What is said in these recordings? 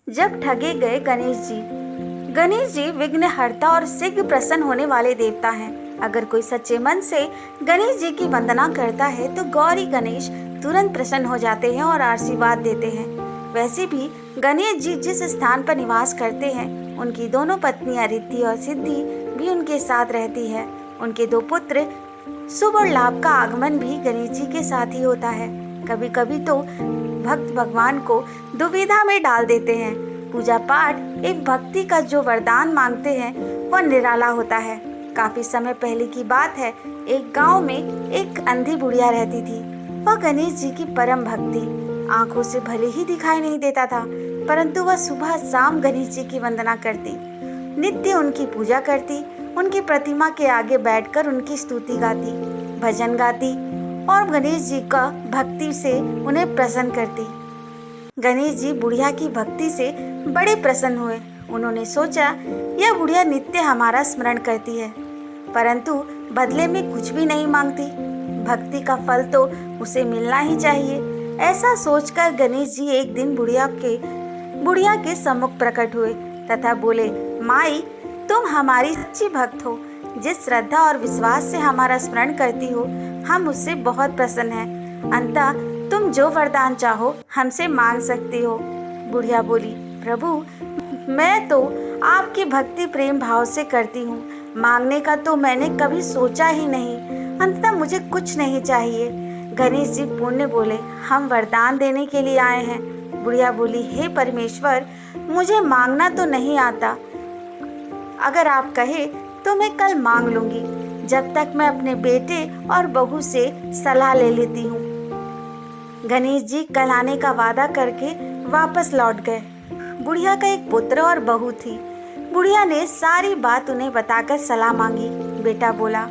जब ठगे गए गणेश जी। गणेश जी विघ्नहर्ता और शीघ्र प्रसन्न होने वाले देवता हैं। अगर कोई सच्चे मन से गणेश जी की वंदना करता है तो गौरी गणेश तुरंत प्रसन्न हो जाते हैं और आशीर्वाद देते हैं। वैसे भी गणेश जी जिस स्थान पर निवास करते हैं, उनकी दोनों पत्नियां रिद्धि और सिद्धि भी उनके साथ रहती है। उनके 2 पुत्र शुभ और लाभ का आगमन भी गणेश जी के साथ ही होता है। कभी कभी तो भक्त भगवान को दुविधा में डाल देते हैं। पूजा पाठ एक भक्ति का जो वरदान मांगते हैं वह निराला होता है। काफी समय पहले की बात है। एक गांव में एक अंधी बुढ़िया रहती थी। वह गणेश जी की परम भक्ति, आंखों से भले ही दिखाई नहीं देता था, परंतु वह सुबह शाम गणेश जी की वंदना करती, नित्य उनकी पूजा करती, उनकी प्रतिमा के आगे बैठकर उनकी स्तुति गाती, भजन गाती और गणेश जी का भक्ति से उन्हें प्रसन्न करती। गणेश जी बुढ़िया की भक्ति से बड़े प्रसन्न हुए। उन्होंने सोचा, यह बुढ़िया नित्य हमारा स्मरण करती है, परंतु बदले में कुछ भी नहीं मांगती। भक्ति का फल तो उसे मिलना ही चाहिए। ऐसा सोचकर गणेश जी एक दिन बुढ़िया के सम्मुख प्रकट हुए तथा बोले, माई, तुम हमारी सच्ची भक्त हो। जिस श्रद्धा और विश्वास से हमारा स्मरण करती हो, हम उससे बहुत प्रसन्न हैं। अंततः तुम जो वरदान चाहो हमसे मांग सकती हो। बुढ़िया बोली, प्रभु, मैं तो आपकी भक्ति प्रेम भाव से करती हूँ। मांगने का तो मैंने कभी सोचा ही नहीं। अंततः मुझे कुछ नहीं चाहिए। गणेश जी पुण्य बोले, हम वरदान देने के लिए आए हैं। बुढ़िया बोली, हे परमेश्वर, मुझे मांगना तो नहीं आता। अगर आप कहे तो मैं कल मांग लूंगी। जब तक मैं अपने बेटे और बहू से सलाह ले लेती हूँ। गणेश जी कल आने का वादा करके वापस लौट गए। बुढ़िया का एक पुत्र और बहू थी। बुढ़िया ने सारी बात उन्हें बताकर सलाह मांगी। बेटा बोला,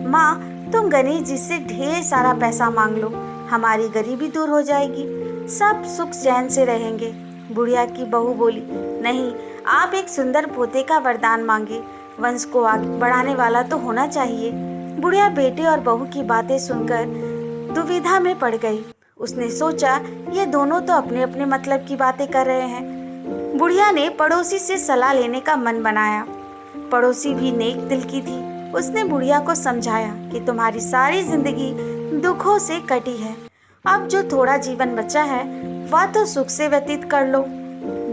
माँ, तुम गणेश जी से ढेर सारा पैसा मांग लो, हमारी गरीबी दूर हो जाएगी, सब सुख चैन से रहेंगे। बुढ़िया की बहू बोली, नहीं, आप एक सुंदर पोते का वरदान मांगे, वंश को आगे बढ़ाने वाला तो होना चाहिए। बुढ़िया बेटे और बहू की बातें सुनकर दुविधा में पड़ गई। उसने सोचा, ये दोनों तो अपने अपने मतलब की बातें कर रहे हैं। बुढ़िया ने पड़ोसी से सलाह लेने का मन बनाया। पड़ोसी भी नेक दिल की थी। उसने बुढ़िया को समझाया कि तुम्हारी सारी जिंदगी दुखों से कटी है। अब जो थोड़ा जीवन बचा है वह तो सुख से व्यतीत कर लो।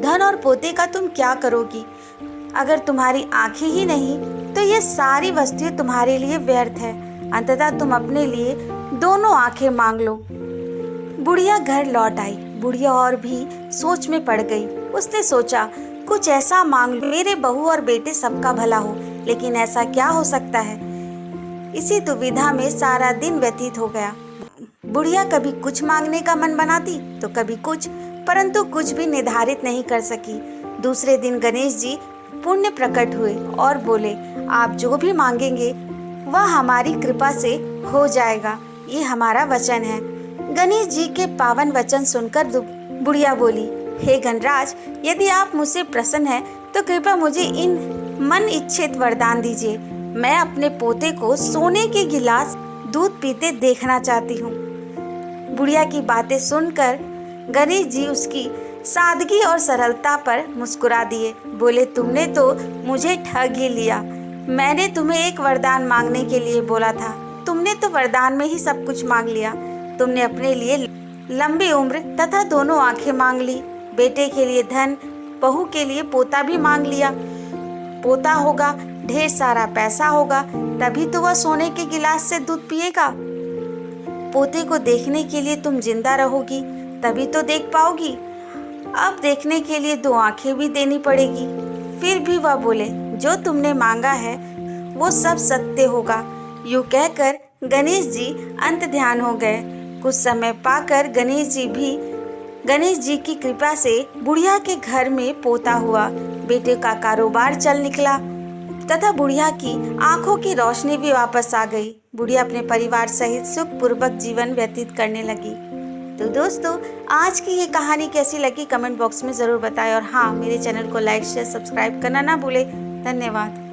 धन और पोते का तुम क्या करोगी? अगर तुम्हारी आंखें ही नहीं तो ये सारी वस्तुएं तुम्हारे लिए व्यर्थ है। अंततः तुम अपने लिए दोनों आंखें मांग लो। बुढ़िया घर लौट आई। बुढ़िया और भी सोच में पड़ गई। उसने सोचा, कुछ ऐसा मांग लो मेरे बहू और बेटे सबका भला हो, लेकिन ऐसा क्या हो सकता है? इसी दुविधा में सारा दिन व्यतीत हो गया। बुढ़िया कभी कुछ मांगने का मन बनाती तो कभी कुछ, परंतु कुछ भी निर्धारित नहीं कर सकी। दूसरे दिन गणेश जी पुण्य प्रकट हुए और बोले, आप जो भी मांगेंगे वह हमारी कृपा से हो जाएगा, ये हमारा वचन है। गणेश जी के पावन वचन सुनकर बुढ़िया बोली, हे गणराज, यदि आप मुझसे प्रसन्न हैं तो कृपया मुझे इन मन इच्छित वरदान दीजिए। मैं अपने पोते को सोने के गिलास दूध पीते देखना चाहती हूँ। बुढ़िया की बातें सुनकर गणेश जी उसकी सादगी और सरलता पर मुस्कुरा दिए। बोले, तुमने तो मुझे ठग ही लिया। मैंने तुम्हें एक वरदान मांगने के लिए बोला था, तुमने तो वरदान में ही सब कुछ मांग लिया। तुमने अपने लिए लंबी उम्र तथा दोनों आंखें मांग ली, बेटे के लिए धन, बहू के लिए पोता भी मांग लिया। पोता होगा, ढेर सारा पैसा होगा, तभी तो वह सोने के गिलास से दूध पिएगा। पोते को देखने के लिए तुम जिंदा रहोगी, तभी तो देख पाओगी। अब देखने के लिए 2 आंखें भी देनी पड़ेगी। फिर भी वह बोले, जो तुमने मांगा है वो सब सत्य होगा। यूं कहकर गणेश जी अंत ध्यान हो गए। कुछ समय पाकर गणेश जी की कृपा से बुढ़िया के घर में पोता हुआ। बेटे का कारोबार चल निकला तथा बुढ़िया की आंखों की रोशनी भी वापस आ गई। बुढ़िया अपने परिवार सहित सुखपूर्वक जीवन व्यतीत करने लगी। तो दोस्तों, आज की ये कहानी कैसी लगी कमेंट बॉक्स में ज़रूर बताएं और हाँ, मेरे चैनल को लाइक शेयर सब्सक्राइब करना ना भूलें। धन्यवाद।